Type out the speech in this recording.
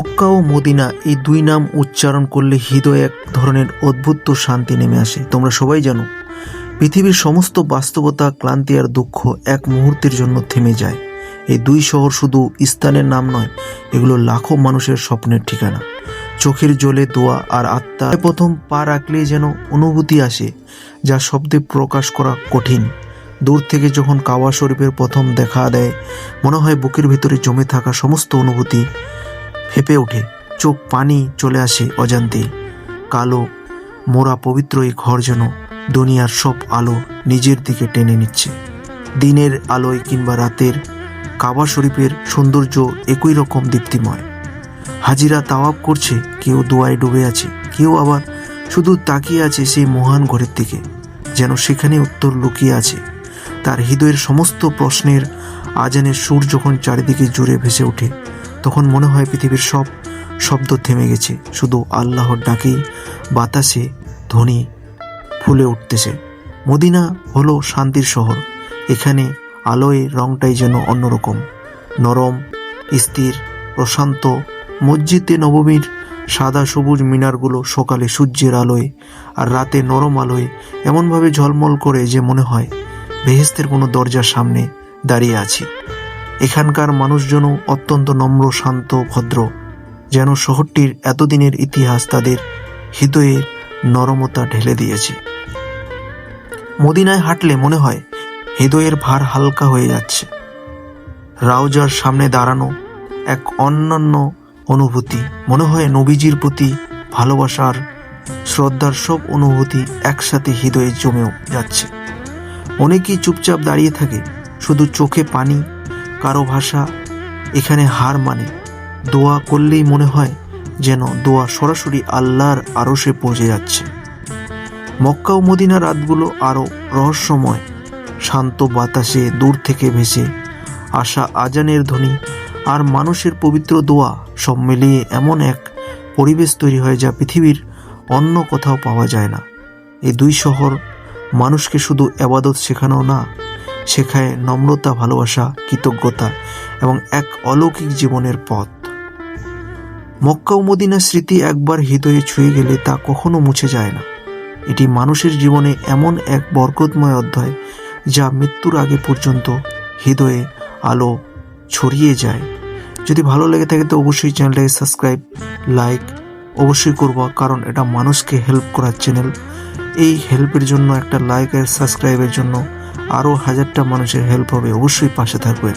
মক্কা ও Medina এই দুই নাম উচ্চারণ করলে হৃদয়ে এক ধরনের অদ্ভুত শান্তি নেমে আসে। তোমরা সবাই জানো, পৃথিবীর সমস্ত বাস্তবতা, ক্লান্তি আর দুঃখ এক মুহূর্তের জন্য থেমে যায়। এই দুই শহর শুধু স্থানের নাম নয়, এগুলো লাখো মানুষের স্বপ্নের ঠিকানা। চোখের জলে দোয়া আর আত্মার প্রথম পা রাখলেই যেন অনুভূতি আসে যা শব্দে প্রকাশ করা কঠিন। দূর থেকে যখন কাবা শরীফের প্রথম দেখা দেয়, মনে হয় বুকের ভিতরে জমে থাকা সমস্ত অনুভূতি ফেঁপে ওঠে, চোখ পানি চলে আসে অজান্তেই। কালো মোরা পবিত্র এই ঘর যেন দুনিয়ার সব আলো নিজের দিকে টেনে নিচ্ছে। দিনের আলোয় কিংবা রাতের কাবা শরীফের সৌন্দর্য একই রকম দীপ্তিময়। হাজিরা তাওয়াব করছে, কেউ দোয়ায় ডুবে আছে, কেউ আবার শুধু তাকিয়ে আছে সেই মহান ঘরের দিকে, যেন সেখানে উত্তর লুকিয়ে আছে। তার হৃদয়ের সমস্ত প্রশ্নের আজানের সুর যখন চারিদিকে জুড়ে ভেসে ওঠে, তখন মনে হয় পৃথিবীর সব শব্দ থেমে গেছে, শুধু আল্লাহর ডাকেই বাতাসে ধ্বনি ফুলে উঠতেছে। মদিনা হলো শান্তির শহর। এখানে আলোয় রংটাই যেন অন্যরকম, নরম, স্থির, প্রশান্ত। মসজিদে নববীর সাদা সবুজ মিনারগুলো সকালে সূর্যের আলোয় আর রাতে নরম আলোয় এমনভাবে ঝলমল করে যে মনে হয় বেহেশতের কোনো দরজার সামনে দাঁড়িয়ে আছি। এখানকার মানুষজন অত্যন্ত নম্র, শান্ত, ভদ্র, যেন শহরটির এতদিনের ইতিহাস তাদের হৃদয়ের নরমতা ঢেলে দিয়েছে। মদিনায় হাঁটলে মনে হয় হৃদয়ের ভার হালকা হয়ে যাচ্ছে। রাউজার সামনে দাঁড়ানো এক অনন্য অনুভূতি, মনে হয় নবীজির প্রতি ভালোবাসার, শ্রদ্ধার সব অনুভূতি একসাথে হৃদয়ে জমেও যাচ্ছে। অনেকেই চুপচাপ দাঁড়িয়ে থাকে, শুধু চোখে পানি। কারো ভাষা এখানে হার মানে, দোয়া করলেই মনে হয় যেন দোয়া সরাসরি আল্লাহর আরশে পৌঁছে যাচ্ছে। মক্কা ও মদিনার রাতগুলো আরও রহস্যময়। শান্ত বাতাসে দূর থেকে ভেসে আসা আজানের ধ্বনি আর মানুষের পবিত্র দোয়া সব মিলিয়ে এমন এক পরিবেশ তৈরি হয় যা পৃথিবীর অন্য কোথাও পাওয়া যায় না। এই দুই শহর মানুষকে শুধু ইবাদত শেখানো না, শেখায় নম্রতা, ভালোবাসা, কৃতজ্ঞতা এবং এক অলৌকিক জীবনের পথ। মক্কা ও মদিনার স্মৃতি একবার হৃদয়ে ছুঁয়ে গেলে তা কখনো মুছে যায় না। এটি মানুষের জীবনে এমন এক বরকতময় অধ্যায় যা মৃত্যুর আগে পর্যন্ত হৃদয়ে আলো ছড়িয়ে যায়। যদি ভালো লেগে থাকে তো অবশ্যই চ্যানেলটাকে সাবস্ক্রাইব, লাইক অবশ্যই করবা, কারণ এটা মানুষকে হেল্প করার চ্যানেল। এই হেল্পের জন্য, একটা লাইক আর সাবস্ক্রাইবের জন্য আরও হাজারটা মানুষের হেল্প হবে। অবশ্যই পাশে থাকবেন।